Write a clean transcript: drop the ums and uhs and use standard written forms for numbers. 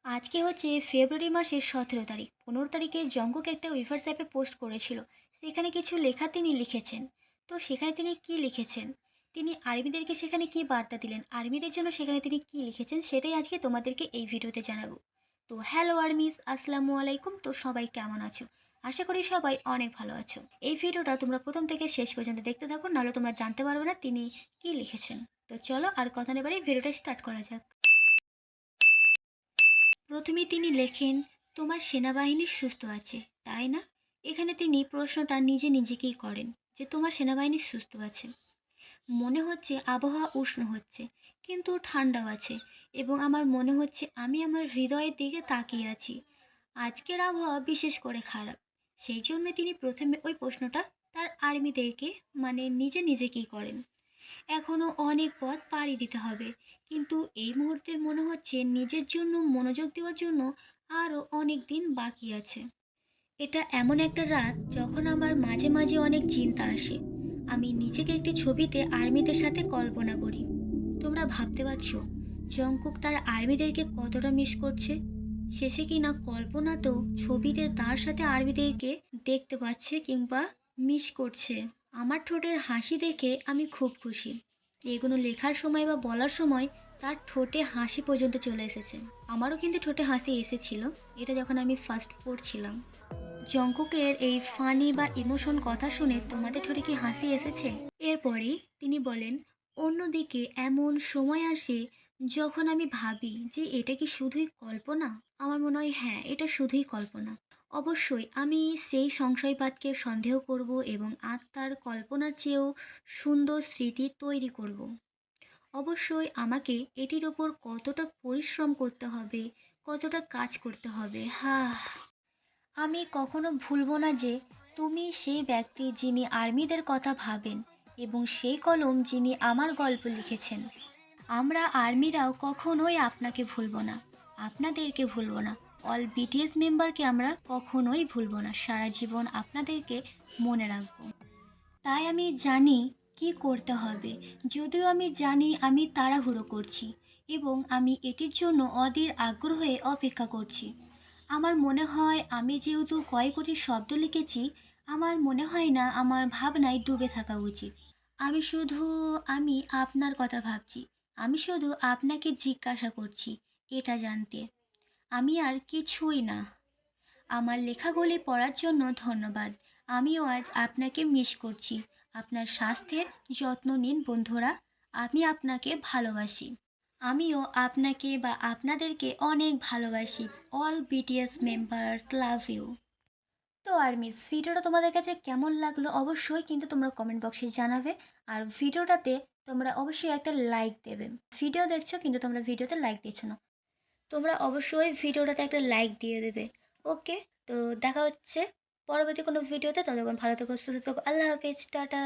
আজকে হচ্ছে ফেব্রুয়ারি মাসের 17 তারিখ। 15 তারিখে জঙ্কুক একটা উইভার্স অ্যাপে পোস্ট করেছিল। সেখানে কিছু লেখা তিনি লিখেছেন। তো সেখানে তিনি কি লিখেছেন, তিনি আর্মিদেরকে সেখানে কি বার্তা দিলেন, আর্মিদের জন্য সেখানে তিনি কি লিখেছেন, সেটাই আজকে তোমাদেরকে এই ভিডিওতে জানাবো। তো হ্যালো আর্মিস, আসসালামু আলাইকুম। তো সবাই কেমন আছো? আশা করি সবাই অনেক ভালো আছো। এই ভিডিওটা তোমরা প্রথম থেকে শেষ পর্যন্ত দেখতে থাকো, নাহলে তোমরা জানতে পারবে না তিনি কি লিখেছেন। তো চলো আর কথা না বাড়িয়ে ভিডিওটা স্টার্ট করা যাক। প্রথমে তিনি লেখেন, তোমার সেনাবাহিনী সুস্থ আছে, তাই না? এখানে তিনি প্রশ্নটা নিজে নিজেকেই করেন যে তোমার সেনাবাহিনী সুস্থ আছে। মনে হচ্ছে আবহাওয়া উষ্ণ হচ্ছে, কিন্তু ঠান্ডাও আছে, এবং আমার মনে হচ্ছে আমি আমার হৃদয়ের দিকে তাকিয়ে আছি। আজকের আবহাওয়া বিশেষ করে খারাপ। সেই জন্য তিনি প্রথমে ওই প্রশ্নটা তার আর্মিদেরকে, মানে নিজে নিজেকেই করেন। এখনও অনেক পথ পাড়ি দিতে হবে, কিন্তু এই মুহূর্তে মনে হচ্ছে নিজের জন্য মনোযোগ দেওয়ার জন্য আরও অনেক দিন বাকি আছে। এটা এমন একটা রাত যখন আমার মাঝে মাঝে অনেক চিন্তা আসে। আমি নিজেকে একটি ছবিতে আর্মিদের সাথে কল্পনা করি। তোমরা ভাবতে পারছো জংকুক তার আর্মিদেরকে কতটা মিস করছে? শেষে কিনা কল্পনাতেও ছবিতে তার সাথে আর্মিদেরকে দেখতে পাচ্ছে কিংবা মিস করছে। আমার ঠোঁটের হাসি দেখে আমি খুব খুশি। এগুলো লেখার সময় বা বলার সময় তার ঠোঁটে হাসি পর্যন্ত চলে এসেছে। আমারও কিন্তু ঠোঁটে হাসি এসেছিল, এটা যখন আমি ফার্স্ট পড়ছিলাম। জংকুকের এই ফানি বা ইমোশন কথা শুনে তোমাদের ঠোঁটে কি হাসি এসেছে? এরপরেই তিনি বলেন, অন্যদিকে এমন সময় আসে যখন আমি ভাবি যে এটা কি শুধুই কল্পনা। আমার মনে হয় হ্যাঁ, এটা শুধুই কল্পনা। অবশ্যই আমি সেই সংশয়বাদকে সন্দেহ করব এবং আত্মার কল্পনার চেয়েও সুন্দর স্মৃতি তৈরি করব। অবশ্যই আমাকে এটির ওপর কতটা পরিশ্রম করতে হবে, কতটা কাজ করতে হবে। আমি কখনো ভুলবো না যে তুমি সেই ব্যক্তি যিনি আর্মিদের কথা ভাবেন, এবং সেই কলম যিনি আমার গল্প লিখেছেন। আমরা আর্মিরাও কখনোই আপনাকে ভুলবো না, আপনাদেরকে ভুলবো না। অল বিটিএস মেম্বারকে আমরা কখনোই ভুলবো না, সারা জীবন আপনাদেরকে মনে রাখবো। তাই আমি জানি কি করতে হবে, যদিও আমি জানি আমি তাড়াহুড়ো করছি, এবং আমি এটির জন্য অধীর আগ্রহে অপেক্ষা করছি। আমার মনে হয় আমি যেহেতু কয়েক কোটি শব্দ লিখেছি, আমার মনে হয় না আমার ভাবনায় ডুবে থাকা উচিত। আমি শুধু, আমি আপনার কথা ভাবছি। আমি শুধু আপনাকে জিজ্ঞাসা করছি এটা জানতে। আমি আর কিছুই না। আমার লেখাগুলি পড়ার জন্য ধন্যবাদ। আমিও আজ আপনাকে মিস করছি। আপনার স্বাস্থ্যের যত্ন নিন বন্ধুরা। আমি আপনাকে ভালোবাসি। আমিও আপনাকে বা আপনাদেরকে অনেক ভালোবাসি। All BTS members love you. তো আর্মিস, ভিডিওটা তোমাদের কাছে কেমন লাগলো অবশ্যই কিন্তু তোমরা কমেন্ট বক্সে জানাবে। আর ভিডিওটাতে তোমরা অবশ্যই একটা লাইক দেবে। ভিডিও দেখছো কিন্তু তোমরা ভিডিওতে লাইক দিচ্ছ না। তোমরা অবশ্যই ভিডিওটাতে একটা লাইক দিয়ে দেবে। ওকে, তো দেখা হচ্ছে পরবর্তী কোনো ভিডিওতে। ততক্ষণ ভালো থেকো, সুস্থ থেকো। আল্লাহ হাফেজ, টাটা।